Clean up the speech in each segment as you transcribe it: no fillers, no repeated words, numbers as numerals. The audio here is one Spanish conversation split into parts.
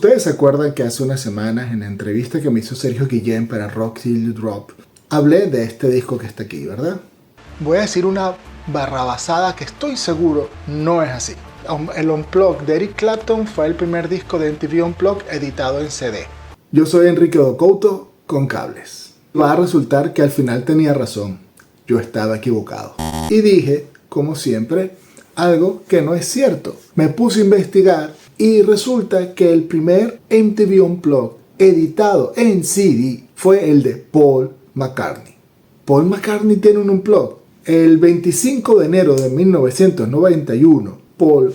Ustedes se acuerdan que hace unas semanas en la entrevista que me hizo Sergio Guillén para Rock Till You Drop, hablé de este disco que está aquí, ¿verdad? Voy a decir una barrabasada que estoy seguro no es así. El Unplugged de Eric Clapton fue el primer disco de MTV Unplugged editado en CD. Yo soy Enrique Docouto con cables. Va a resultar que al final tenía razón. Yo estaba equivocado. Y dije, como siempre, algo que no es cierto. Me puse a investigar y resulta que el primer MTV Unplugged editado en CD fue el de Paul McCartney. Paul McCartney tiene un Unplugged. El 25 de enero de 1991, Paul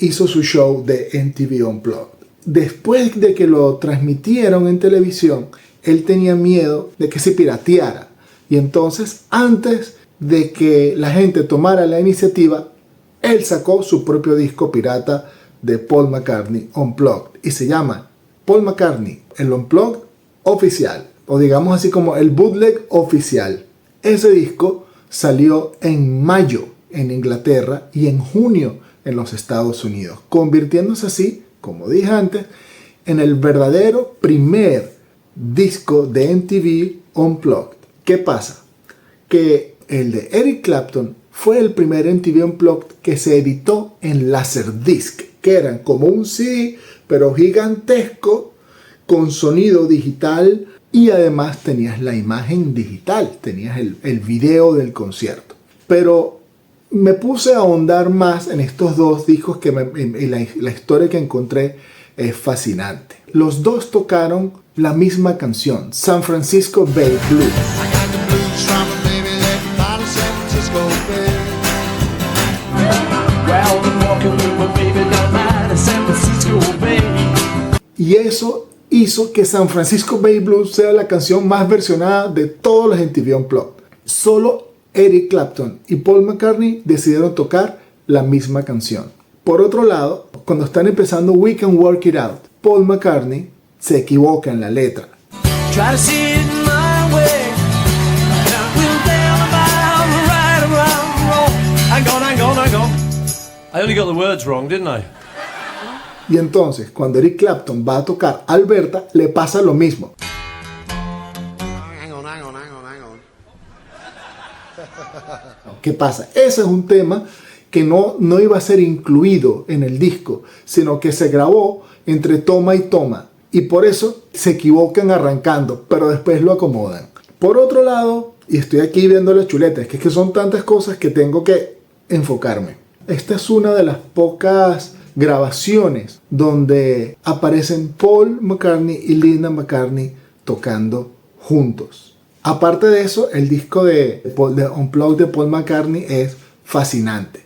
hizo su show de MTV Unplugged. Después de que lo transmitieron en televisión, él tenía miedo de que se pirateara. Y entonces, antes de que la gente tomara la iniciativa, él sacó su propio disco pirata de Paul McCartney Unplugged. Y se llama Paul McCartney, el Unplugged oficial. O digamos así como el bootleg oficial. Ese disco salió en mayo en Inglaterra y en junio en los Estados Unidos. Convirtiéndose así, como dije antes, en el verdadero primer disco de MTV Unplugged. ¿Qué pasa? Que el de Eric Clapton fue el primer MTV Unplugged que se editó en Laserdisc, que eran como un CD, pero gigantesco, con sonido digital y además tenías la imagen digital, tenías el video del concierto. Pero me puse a ahondar más en estos dos discos y la historia que encontré es fascinante. Los dos tocaron la misma canción, San Francisco Bay Blues. Y eso hizo que San Francisco Bay Blues sea la canción más versionada de todos los MTV Unplugged. Solo Eric Clapton y Paul McCartney decidieron tocar la misma canción. Por otro lado, cuando están empezando We Can Work It Out, Paul McCartney se equivoca en la letra. I only got the words wrong, didn't I? Y entonces, cuando Eric Clapton va a tocar Alberta, le pasa lo mismo. ¿Qué pasa? Ese es un tema que no iba a ser incluido en el disco, sino que se grabó entre toma y toma. Y por eso se equivocan arrancando, pero después lo acomodan. Por otro lado, y estoy aquí viendo las chuletas, que es que son tantas cosas que tengo que enfocarme. Esta es una de las pocas grabaciones donde aparecen Paul McCartney y Linda McCartney tocando juntos. Aparte de eso, el disco de Unplugged de Paul McCartney es fascinante.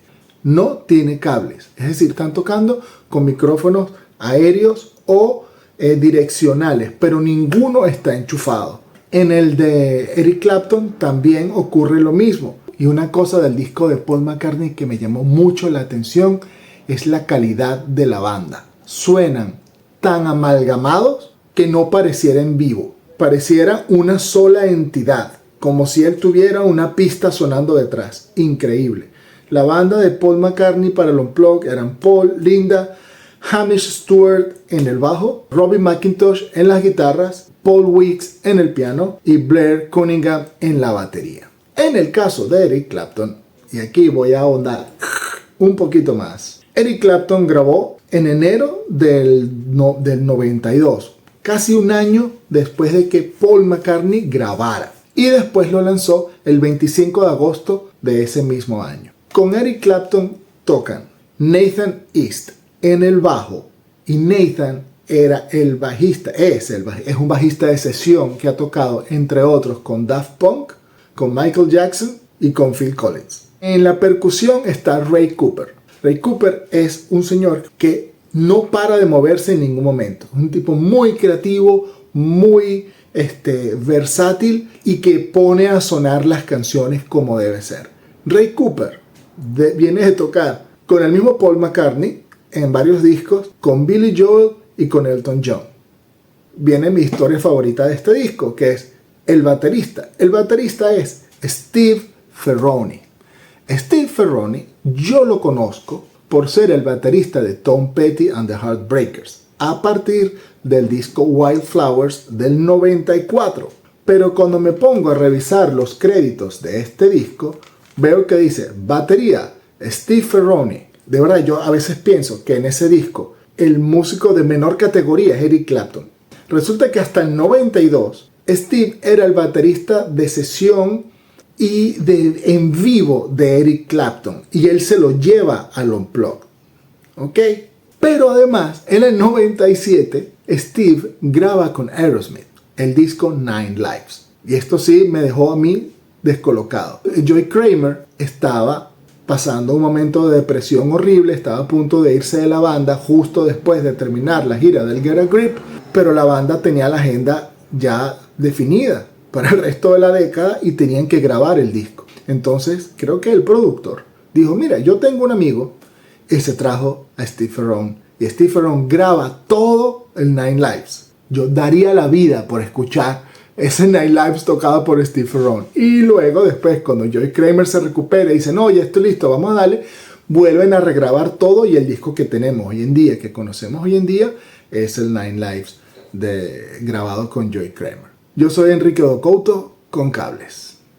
No tiene cables, es decir, están tocando con micrófonos aéreos o direccionales, pero ninguno está enchufado. En el de Eric Clapton también ocurre lo mismo. Y una cosa del disco de Paul McCartney que me llamó mucho la atención es la calidad de la banda. Suenan tan amalgamados que no pareciera en vivo. Pareciera una sola entidad, como si él tuviera una pista sonando detrás. Increíble. La banda de Paul McCartney para el Unplugged eran Paul, Linda, Hamish Stewart en el bajo, Robbie McIntosh en las guitarras, Paul Weeks en el piano y Blair Cunningham en la batería. En el caso de Eric Clapton, y aquí voy a ahondar un poquito más, Eric Clapton grabó en enero del 92, casi un año después de que Paul McCartney grabara, y después lo lanzó el 25 de agosto de ese mismo año. Con Eric Clapton tocan Nathan East en el bajo, y Nathan era el bajista, es un bajista de sesión que ha tocado entre otros con Daft Punk, con Michael Jackson y con Phil Collins. En la percusión está Ray Cooper. Ray Cooper es un señor que no para de moverse en ningún momento. Un tipo muy creativo, muy versátil y que pone a sonar las canciones como debe ser. Ray Cooper viene de tocar con el mismo Paul McCartney en varios discos, con Billy Joel y con Elton John. Viene mi historia favorita de este disco, que es el baterista. El baterista es Steve Ferrone. Steve Ferrone yo lo conozco por ser el baterista de Tom Petty and the Heartbreakers. a partir del disco Wildflowers del 94. Pero cuando me pongo a revisar los créditos de este disco, veo que dice batería Steve Ferrone. De verdad, yo a veces pienso que en ese disco el músico de menor categoría es Eric Clapton. Resulta que hasta el 92 Steve era el baterista de sesión y en vivo de Eric Clapton, y él se lo lleva al Unplugged, ¿ok? Pero además en el 97 Steve graba con Aerosmith el disco Nine Lives, y esto sí me dejó a mí descolocado. Joey Kramer estaba pasando un momento de depresión horrible, estaba a punto de irse de la banda justo después de terminar la gira del Get a Grip, pero la banda tenía la agenda ya definida para el resto de la década y tenían que grabar el disco. Entonces creo que el productor dijo, mira, yo tengo un amigo, y se trajo a Steve Ferrone, y Steve Ferrone graba todo el Nine Lives. Yo daría la vida por escuchar ese Nine Lives tocado por Steve Ferrone. Y luego después, cuando Joey Kramer se recupera y dice, no, ya estoy listo, vamos a darle, vuelven a regrabar todo, y el disco que tenemos hoy en día, que conocemos hoy en día, es el Nine Lives grabado con Joey Kramer. Yo soy Enrique Docouto con Cables.